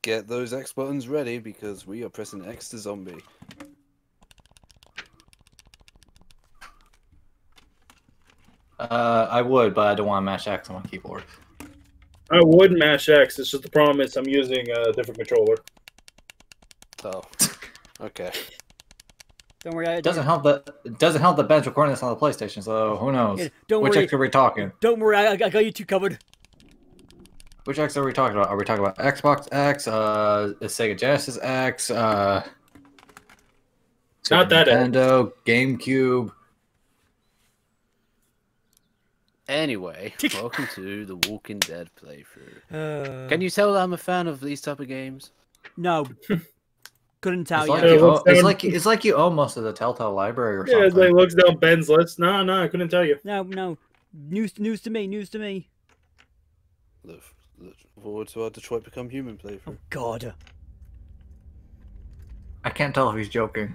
get those X buttons ready because we are pressing X to zombie. I would, but I don't want to mash X on my keyboard. I would mash X. It's just the problem is I'm using a different controller. Oh, okay. Don't worry. It doesn't help that Ben's recording this on the PlayStation, so who knows? Yeah, don't Which worry. X are we talking? Don't worry, I got you two covered. Which X are we talking about? Are we talking about Xbox X, Sega Genesis X, Not Super that Nintendo, GameCube? Anyway, welcome to the Walking Dead playthrough. Can you tell that I'm a fan of these type of games? No. Couldn't tell It's like you own most of the Telltale library or something. Yeah, it's like looks down Ben's list. No, I couldn't tell you. No. News to me. Look forward to our Detroit Become Human playthrough. Oh, God. I can't tell if he's joking.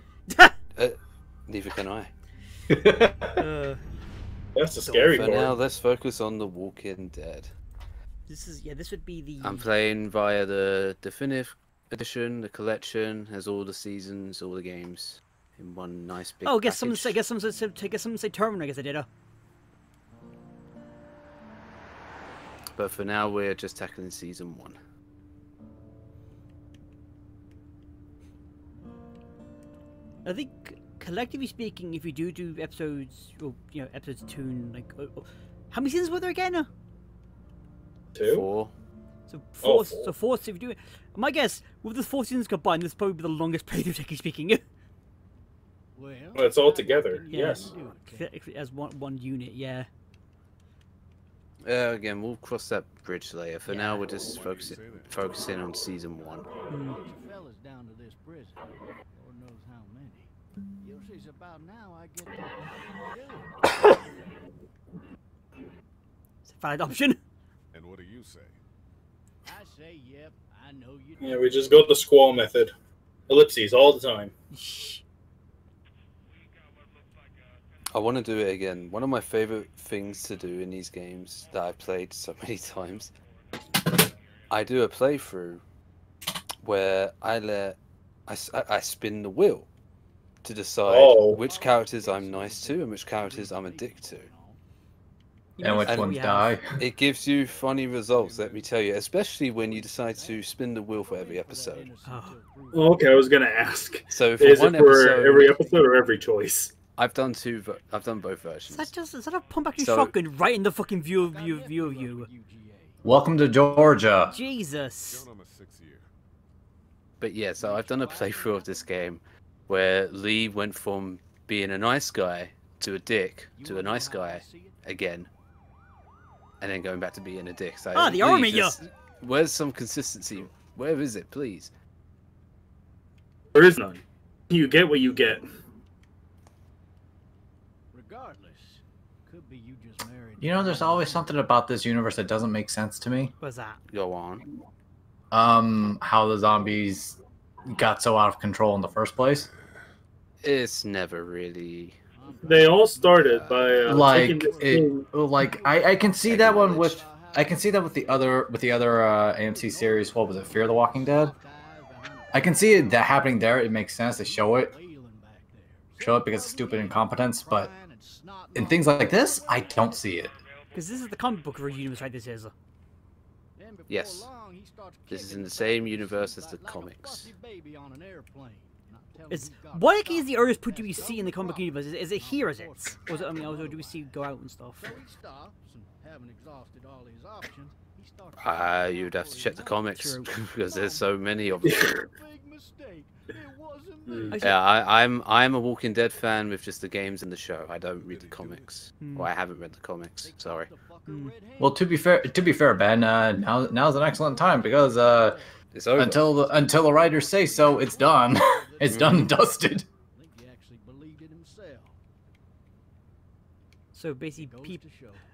Neither can I. That's the scary For part. now, let's focus on the Walking Dead. This would be the... I'm playing via the Definitive Edition, the collection, has all the seasons, all the games in one nice big Oh, package. someone say Terminator, I guess I did. But for now, we're just tackling season 1. I think, collectively speaking, if you do episodes, or, episodes 2, and, like... how many seasons were there again? 2? 4. So 4, so 4, so if you do it... My guess, with the 4 seasons combined, this is probably the longest playthrough, technically speaking. Well, it's all together. Yeah. Yes. As one unit, yeah. Again, we'll cross that bridge later. For now, we're just focusing on season 1. Fellas down to this prison. Lord knows how many. Usually it's about now I get to do it. It's a valid option. And what do you say? I say, yep, I know you. Yeah, we just go the squall method. Ellipses all the time. I want to do it again. One of my favorite things to do in these games that I've played so many times, I do a playthrough where I spin the wheel to decide which characters I'm nice to and which characters I'm a dick to. And which ones die. It gives you funny results, let me tell you, especially when you decide to spin the wheel for every episode. Oh, okay, I was gonna ask. So for is one it for episode, every episode or every choice? I've done both versions. Is that a pump action shotgun right in the fucking view of you? Welcome to Georgia. Jesus. But yeah, so I've done a playthrough of this game where Lee went from being a nice guy to a dick to a nice guy again, and then going back to being a dick. So the army, where's some consistency? Where is it, please? There is none. You get what you get. Regardless, could be you just married. You know, there's always something about this universe that doesn't make sense to me. What's that? Go on. How the zombies got so out of control in the first place. It's never really. They all started by I can see that one with with the other AMC series. What was it? Fear the Walking Dead. I can see that happening there. It makes sense. They show it because of stupid incompetence. But in things like this, I don't see it. Because this is the comic book universe, right? This is. Yes. This is in the same universe as the comics. What is the earliest put do we see in the comic universe? Is it here? Is it? Or do we see go out and stuff? You'd have to check the comics because there's so many of them. Yeah, I'm a Walking Dead fan with just the games and the show. I don't read the comics. Well, I haven't read the comics. Sorry. Well, to be fair, Ben, now's an excellent time because it's over. until the writers say so, it's done. It's done and dusted. So basically, people.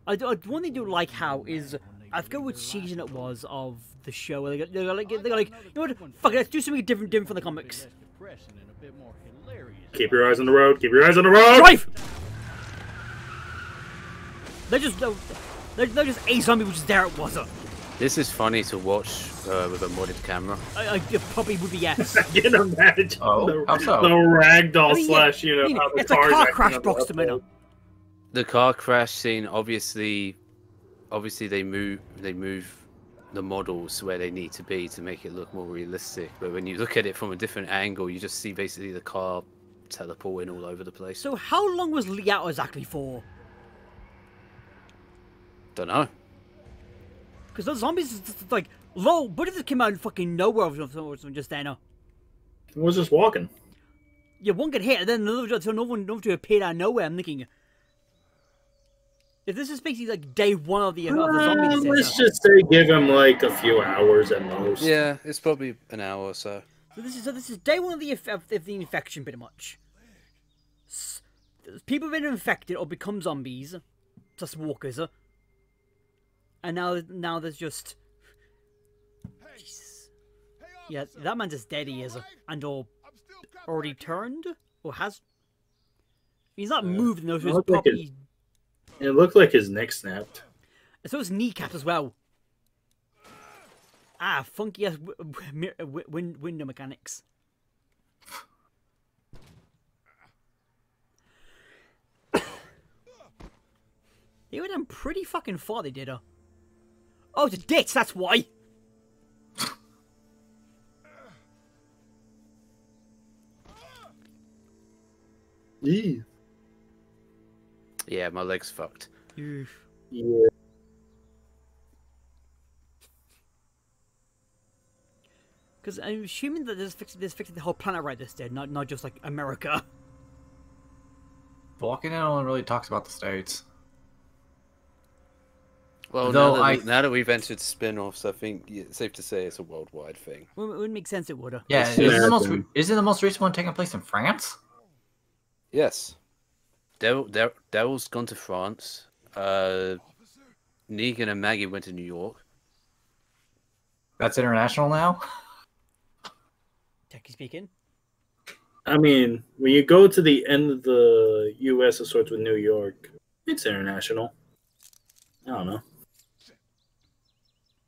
One thing I do like how is I forget which season it was of the show. Where they're like, you know what? Fuck it, let's do something different from the comics. Keep your eyes on the road. Keep your eyes on the road. Drive. They're just a zombie which is there. It wasn't. This is funny to watch with a modded camera. It probably would be yes. I can imagine how so? the ragdoll I mean, slash, I mean, how the it's a cars car acting crash on box the to me. The car crash scene, obviously they move the models where they need to be to make it look more realistic. But when you look at it from a different angle, you just see basically the car teleporting all over the place. So how long was Lee out exactly for? Don't know. Because those zombies, like, low, but if it came out in fucking nowhere or just there now. He was just walking. Yeah, one get hit, and then another one to appear out of nowhere. I'm thinking, if this is basically like day one of the zombies, Let's just say give him like a few hours at most. Yeah, it's probably an hour or so. So this is day one of the infection, pretty much. People have been infected or become zombies, just walkers, and now there's just. Jesus. Yeah, that man just dead. He is, and or already turned or has. He's not moved. No, so properly. It looked like his neck snapped. And so his kneecap as well. Ah, funky ass window mechanics. They were done pretty fucking far, they did, Oh, it's a ditch, that's why! Yeah. Yeah, my leg's fucked. Yeah. Because I'm assuming that this fixed the whole planet right this did, not just like America. Walking In only really talks about the States. Well, Though now that we've entered spin-offs, I think it's safe to say it's a worldwide thing. Well, it would make sense it would. Yeah, isn't the most recent one taking place in France? Yes. Daryl's gone to France. Negan and Maggie went to New York. That's international now? Technically speaking. I mean, when you go to the end of the U.S. it starts with New York, it's international. I don't know.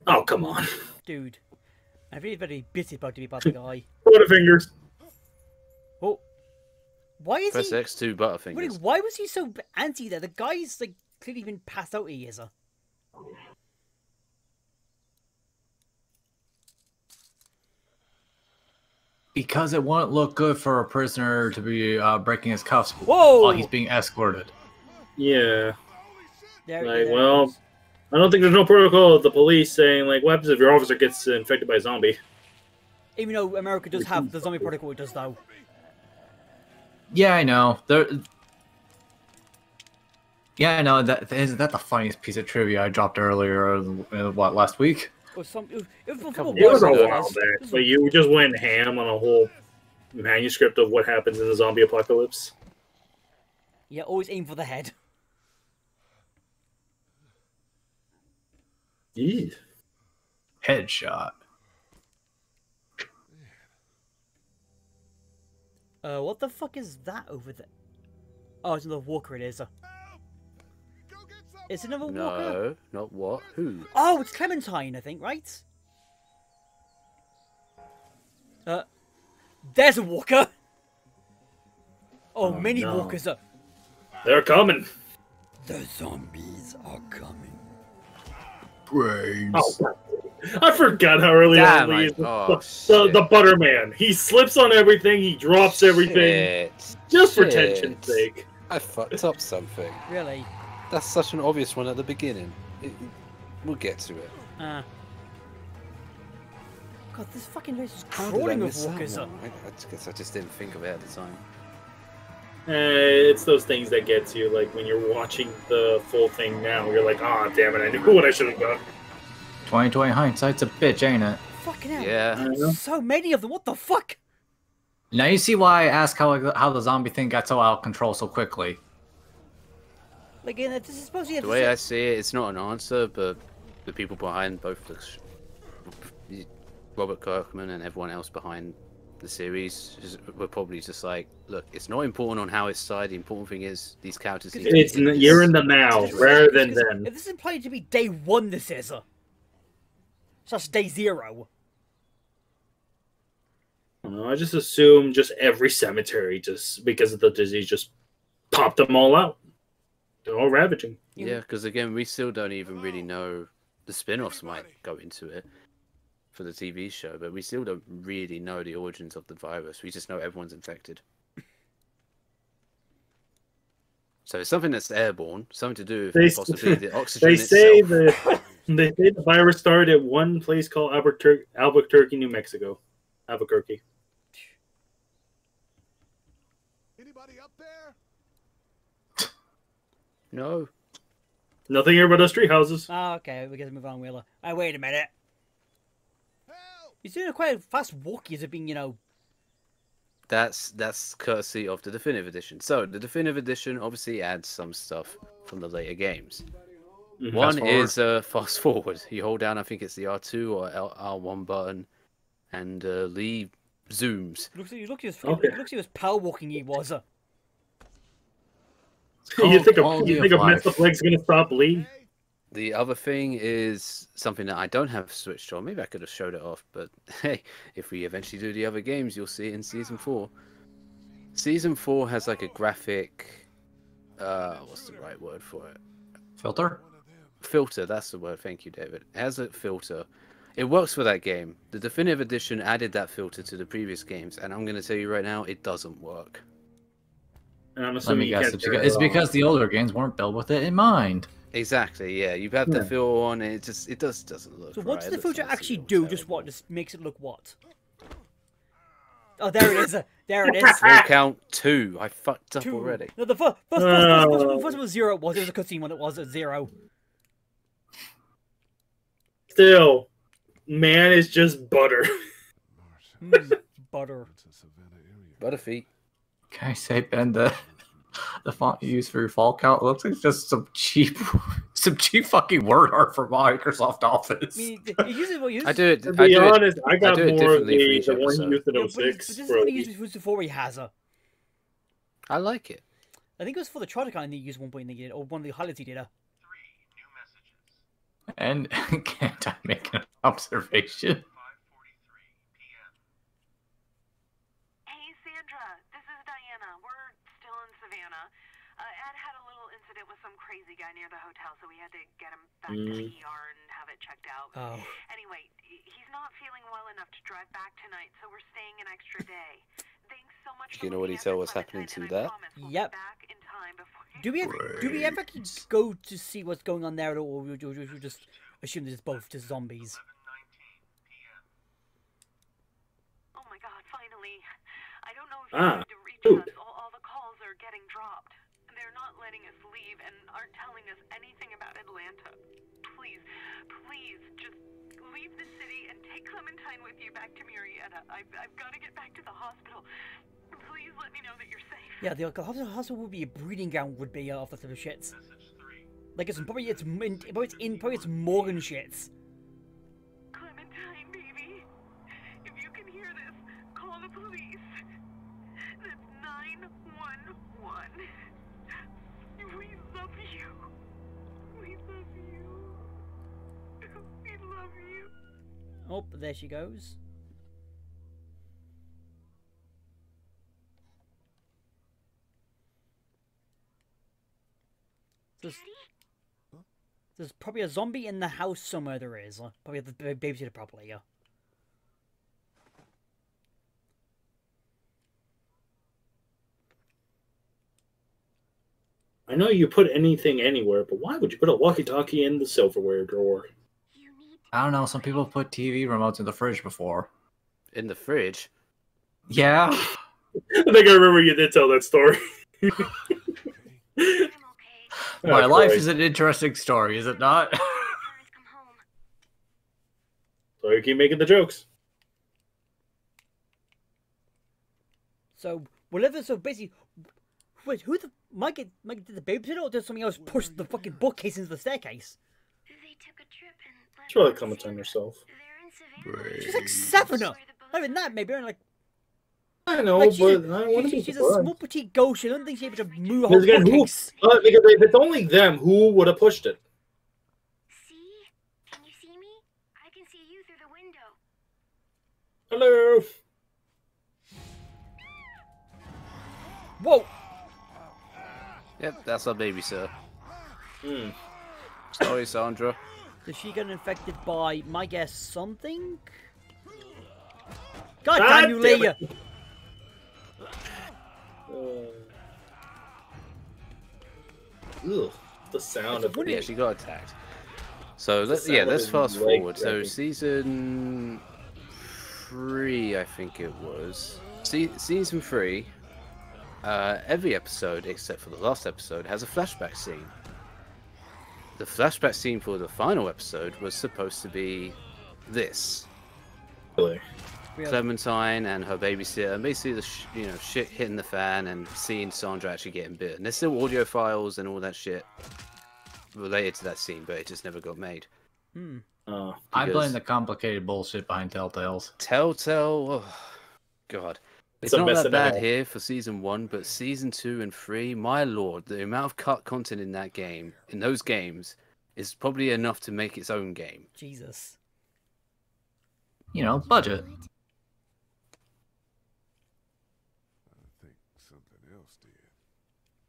Oh, come on. Dude. I'm really very busy about to be about the guy. Butterfingers. Oh. Why is Press he... X2 Butterfingers. Why was he so anti there? The guy's like clearly been passed out, he is. Because it wouldn't look good for a prisoner to be breaking his cuffs Whoa! while he's being escorted. Yeah. There well, I don't think there's no protocol of the police saying, like, what happens if your officer gets infected by a zombie? Even though America does have the zombie protocol, it does though. Yeah, I know. Yeah, I know. Isn't that the funniest piece of trivia I dropped earlier? Last week? It was a while back, but you just went ham on a whole manuscript of what happens in the zombie apocalypse. Yeah, always aim for the head. Eee. Headshot. What the fuck is that over there? Oh, it's another walker, it is. It's another walker? No, not what? Who? Oh, it's Clementine, I think, right? There's a walker! Oh, many no. walkers are... They're coming. The zombies are coming. Brains. Oh, I forgot how early Damn, on he is. shit. The Butterman. He slips on everything. He drops everything. Shit. Just for Shit. tension's sake. I fucked up something. Really? That's such an obvious one at the beginning. We'll get to it. God, this fucking place is How did I crawling with miss that walkers. one? I guess I just didn't think of it at the time. It's those things that gets you, like when you're watching the full thing now, you're like, ah, oh, damn it, I knew what I should have done. 2020 hindsight's a bitch, ain't it? Fucking hell. Yeah. So many of them, what the fuck? Now you see why I asked how the zombie thing got so out of control so quickly. Like, this is supposed to be... The way I see it, it's not an answer, but the people behind both Robert Kirkman and everyone else behind the series were probably just like, look, it's not important on how it's started. The important thing is these characters. You're in the now rather than then. If this is implied to be day one, this is. So that's day 0. I don't know, I just assume just every cemetery, just because of the disease, just popped them all out. They're all ravaging. Yeah, because again, we still don't even really know. The spin-offs might go into it for the TV show, but we still don't really know the origins of the virus. We just know everyone's infected. So it's something that's airborne, something to do with possibly the oxygen They itself. they say the virus started at one place called Albuquerque, New Mexico. Albuquerque. Anybody up there? No. Nothing here but us tree houses. Oh, okay, we gotta move on, Wheeler. Wait a minute. Help! He's doing a quite fast walk. He's being, you know. That's courtesy of the Definitive Edition. So the Definitive Edition obviously adds some stuff from the later games. One is fast forward. You hold down, I think it's the R2 or R1 button, and Lee zooms. Looks like he was power walking. He was. You think a messed up leg's gonna stop Lee? The other thing is something that I don't have switched on. Maybe I could have showed it off, but hey, if we eventually do the other games, you'll see it in Season 4. Season 4 has like a graphic... what's the right word for it? Filter? Filter, that's the word. Thank you, David. It has a filter. It works for that game. The Definitive Edition added that filter to the previous games, and I'm going to tell you right now, it doesn't work. And I'm Let assuming me you guess. can't It's because the older games weren't built with it in mind. Exactly, yeah. You have the feel on it. It doesn't look. So what right. does the It filter looks actually honestly do? Just what? Just makes it look what? Oh, there it is. There it is. Full count 2. I fucked up 2. already. No, the first one was 0. It was a cutscene when it was at 0. Still, man is just butter. Butter. Butterfeet. Can I say, Ben, the font you use for your fall count looks like just some cheap fucking word art from Microsoft Office. I mean, he uses what he uses. I do it. To be honest, I got do it more of differently for the each one episode. used in Yeah, but 06. this is what he used before he has her. I like it. I think it was for the Troticon he used one point in the year, or one of the highlights he did. And can't I make an observation? Hey, Sandra, this is Diana. We're still in Savannah. Ed had a little incident with some crazy guy near the hotel, so we had to get him back to the ER and have it checked out. Oh. Anyway, he's not feeling well enough to drive back tonight, so we're staying an extra day. Thanks so much. You know what he tell what's happening to that? Yep. Do we ever go to see what's going on there, or we just assume that it's both just zombies? Oh my God! Finally, I don't know if you need to reach us. All the calls are getting dropped. They're not letting us leave and aren't telling us anything about Atlanta. Please, just leave the city and take Clementine with you back to Murrieta. I've got to get back to the hospital. Please let me know that you're safe. Yeah, the hospital would be a breeding ground, would be off the type of shits. Like it's Morgan shits. Clementine, baby, if you can hear this, call the police. That's 911. We love you. We love you. We love you. Oh, there she goes. There's probably a zombie in the house somewhere. There is. Probably the babysitter probably. Yeah. I know you put anything anywhere, but why would you put a walkie-talkie in the silverware drawer? I don't know. Some people put TV remotes in the fridge before. In the fridge? Yeah. I think I remember you did tell that story. My life is an interesting story, is it not? So you keep making the jokes. So whatever. So basically, wait, who the Mike did the babysitter, or did something else push the fucking bookcase into the staircase? They took a trip and It's probably Clementine herself. She's like 7. Not even that. Maybe like. I know, Like, but I want to be she's a surprised. small petite ghost. I don't think she's able to move a Because whole again, who, bookcase. because if it's only them, who would have pushed it? See? Can you see me? I can see you through the window. Hello. Whoa! Yep, that's our baby, sir. Hmm. Sorry, Sandra. Does she get infected by, my guess, something? God God damn you, damn Leah! it. Ugh, the sound of Yeah, she got attacked. So The let's sound of let's his fast leg forward. So cracking. season 3, I think it was. Season 3. Every episode except for the last episode has a flashback scene. The flashback scene for the final episode was supposed to be this. Really? Clementine and her babysitter, and basically the shit hitting the fan and seeing Sandra actually getting bitten. There's still audio files and all that shit related to that scene, but it just never got made. Oh. I Because- blame the complicated bullshit behind Telltales. Telltale, oh, God. It's a not mess that of bad it. here for season 1, but season 2 and 3, my lord, the amount of cut content in that game, in those games, is probably enough to make its own game. Jesus. You know, budget. I think something else did.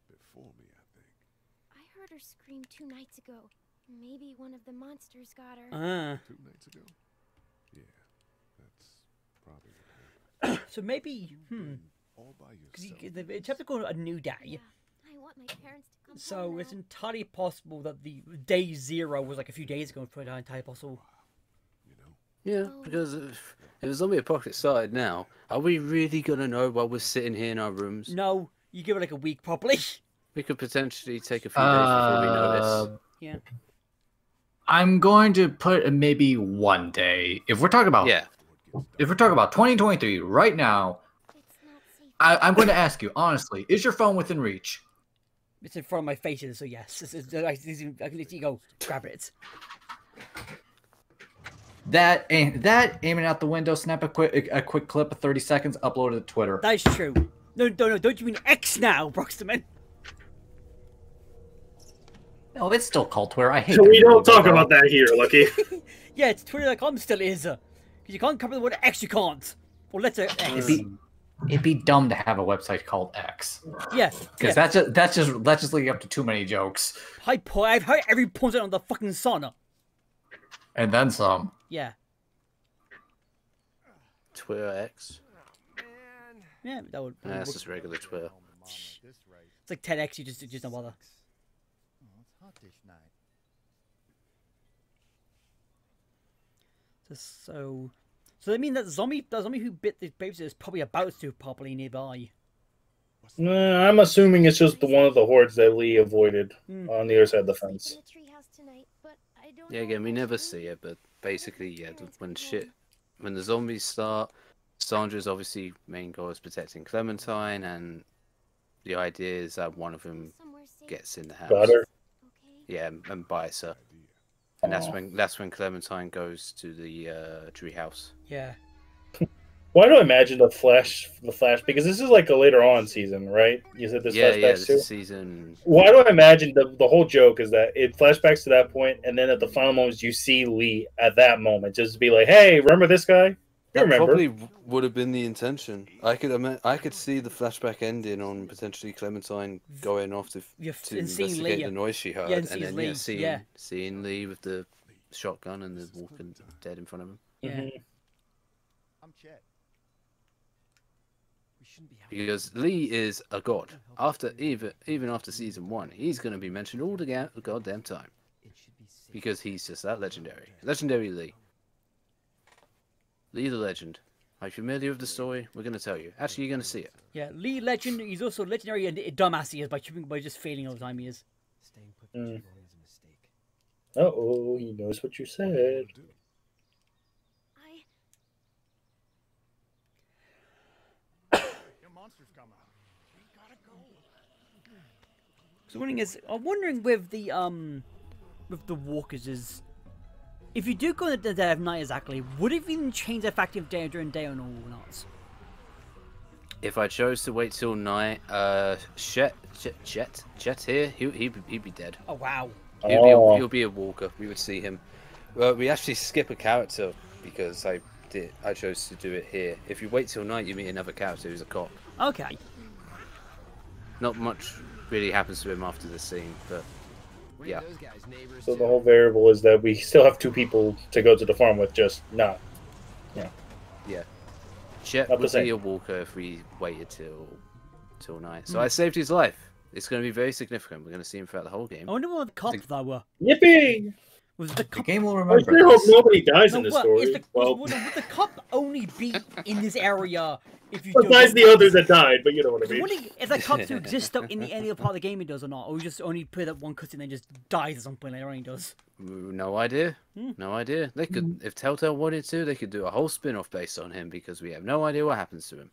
Before me, I think. I heard her scream 2 nights ago. Maybe one of the monsters got her. 2 nights ago? Yeah, that's probably what happened. So maybe, All by because yourself. it's have to go on a new day. Yeah, I want my parents to come So home it's now. entirely possible that the day 0 was like a few days ago. It's entirely possible. You know? Yeah, Oh. because if the zombie apocalypse started now, are we really gonna know while we're sitting here in our rooms? No, you give it like a week properly. We could potentially take a few days before we notice. Yeah. I'm going to put maybe 1 day. If we're talking about Yeah, if we're talking about 2023 right now, It's not safe. I'm going to ask you honestly: is your phone within reach? It's in front of my face, so yes. I can literally go grab it. That aiming out the window, snap a quick clip of 30 seconds, upload it to Twitter. That is true. No, don't you mean X now, Broxterman? No, it's still called Twitter. I hate. We that don't logo, talk bro. about that here, Lucky. Yeah, it's Twitter.com still is. Because you can't cover the word X, you can't. Or letter X. It'd be dumb to have a website called X, Yeah. because that's just leading up to too many jokes, I've heard every point on the fucking sun. and then some. Yeah. Twitter X. Yeah, that would. Nah, that's just regular Twitter. It's like 10X, you just don't bother. Oh, it's hot this night. So I mean that zombie who bit the babysitter is probably about to properly nearby. Nah, I'm assuming it's just one of the hordes that Lee avoided on the other side of the fence. In the treehouse tonight, but I don't Yeah, know again, we if never Ashley see it, but basically, yeah, parents when come home. when the zombies start, Sandra's obviously main goal is protecting Clementine, and the idea is that one of them Somewhere safe, gets in the house. Got her. okay? Yeah, and bites her. And that's when Clementine goes to the treehouse. Yeah. Why do I imagine the flash? Because this is like a later on season, right? You said this Yeah, flashbacks this too. is season. Why do I imagine the whole joke is that it flashbacks to that point, and then at the final moments you see Lee at that moment, just to be like, "Hey, remember this guy? You That remember?" probably would have been the intention. I could see the flashback ending on potentially Clementine going off to Yeah, to and seeing investigate Lee. the noise she heard, Yeah, and and then Lee, seeing yeah. seeing Lee with the shotgun and the walking dead in front of him. Yeah. Mhm. I'm Chet. We shouldn't be Because Lee is a god. Even after season 1, he's going to be mentioned all the goddamn time. It should be safe. Because he's just that legendary Lee. Lee the legend. Are you familiar with the story? We're going to tell you. Actually, you're going to see it. Yeah, Lee Legend. He's also legendary and dumbass he is by just failing all the time he is. Staying put for too long is a mistake. Oh, he knows what you said. Your monsters come out. We gotta go. So I'm wondering with the walkers is, if you do go in the dead of night exactly, would it even change the fact of day during day or not? If I chose to wait till night, Chet here, he'd be dead. Oh wow. He'll be a walker. We would see him. Well, we actually skip a character because I chose to do it here. If you wait till night, you meet another character who's a cop. Okay. Not much really happens to him after this scene, but yeah. So the whole variable is that we still have 2 people to go to the farm with, just not. Yeah. Chet Not the would same. be a walker if we waited till night. So I saved his life. It's going to be very significant. We're going to see him throughout the whole game. I wonder what the cops that were. Yippee! Was the The cop? game will I remember. sure hope this. nobody dies in this Well, story. would the cop only be in this area if you? Besides the others that died, but you know what I I'm mean. wondering if that cop still exists though in any other part of the game he does or not, or he just only put that one cutscene and then just dies at some point later on he does. No idea. No idea. They could, if Telltale wanted to, they could do a whole spin-off based on him because we have no idea what happens to him.